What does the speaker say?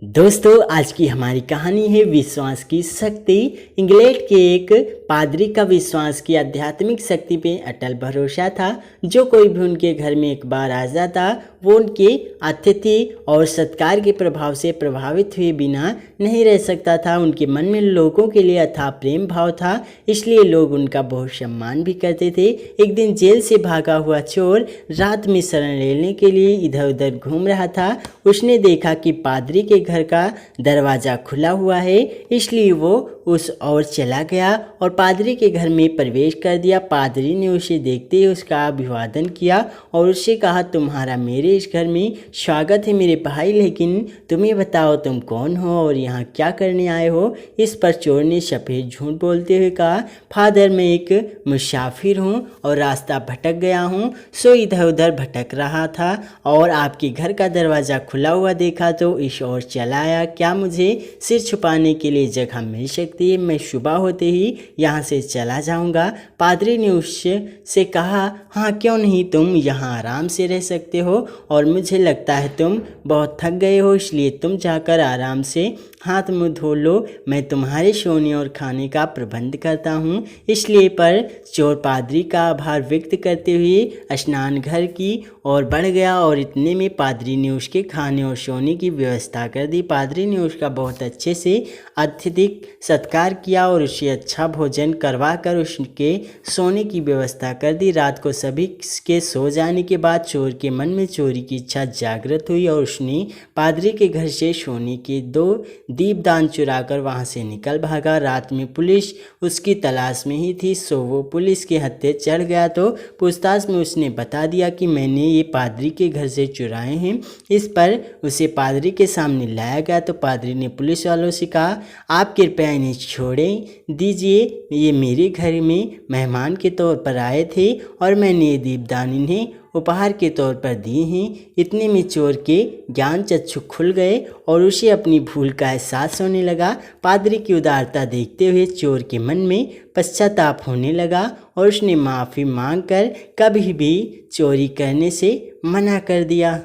दोस्तों, आज की हमारी कहानी है विश्वास की शक्ति। इंग्लैंड के एक पादरी का विश्वास की आध्यात्मिक शक्ति पे अटल भरोसा था। जो कोई भी उनके घर में एक बार आ जाता, वो उनके आतिथ्य और सत्कार के प्रभाव से प्रभावित हुए बिना नहीं रह सकता था। उनके मन में लोगों के लिए अथाह प्रेम भाव था, इसलिए लोग उनका बहुत सम्मान भी करते थे। एक दिन जेल से भागा हुआ चोर रात में शरण लेने के लिए इधर उधर घूम रहा था। उसने देखा कि पादरी के घर का दरवाज़ा खुला हुआ है, इसलिए वो उस ओर चला गया और पादरी के घर में प्रवेश कर दिया। पादरी ने उसे देखते ही उसका अभिवादन किया और उससे कहा, तुम्हारा मेरे इस घर में स्वागत है मेरे भाई, लेकिन तुम्हें बताओ तुम कौन हो और यहाँ क्या करने आए हो। इस पर चोर ने सफ़ेद झूठ बोलते हुए कहा, फादर मैं एक मुसाफिर हूँ और रास्ता भटक गया हूँ, सो इधर उधर भटक रहा था और आपके घर का दरवाज़ा खुला हुआ देखा तो इस ओर चला आया। क्या मुझे सिर छुपाने के लिए जगह मिल सकती है? मैं सुबह होते ही यहाँ से चला जाऊँगा। पादरी ने उससे कहा, हाँ क्यों नहीं, तुम यहाँ आराम से रह सकते हो और मुझे लगता है तुम बहुत थक गए हो, इसलिए तुम जाकर आराम से हाथ मुँह धो लो। मैं तुम्हारे सोने और खाने का प्रबंध करता हूँ। इसलिए पर चोर पादरी का आभार व्यक्त करते हुए स्नान घर की ओर बढ़ गया और इतने में पादरी ने उसके खाने और सोने की व्यवस्था कर दी। पादरी ने उसका बहुत अच्छे से अत्यधिक सत्कार किया और उसे अच्छा भोजन करवा कर उसके सोने की व्यवस्था कर दी। रात को सभी के सो जाने के बाद चोर के मन में चोरी की इच्छा जागृत हुई और उसने पादरी के घर से सोने के 2 दीपदान चुराकर वहां से निकल भागा। रात में पुलिस उसकी तलाश में ही थी, सो वो पुलिस के हत्थे चढ़ गया तो पूछताछ में उसने बता दिया कि मैंने ये पादरी के घर से चुराए हैं। इस पर उसे पादरी के सामने लाया गया तो पादरी ने पुलिस वालों से कहा, आप कृपया इन्हें छोड़ें दीजिए, ये मेरे घर में मेहमान के तौर पर आए थे और मैंने ये दीपदान इन्हें उपहार के तौर पर दिए हैं। इतने में चोर के ज्ञान चक्षु खुल गए और उसे अपनी भूल का एहसास होने लगा। पादरी की उदारता देखते हुए चोर के मन में पश्चाताप होने लगा और उसने माफ़ी मांगकर कभी भी चोरी करने से मना कर दिया।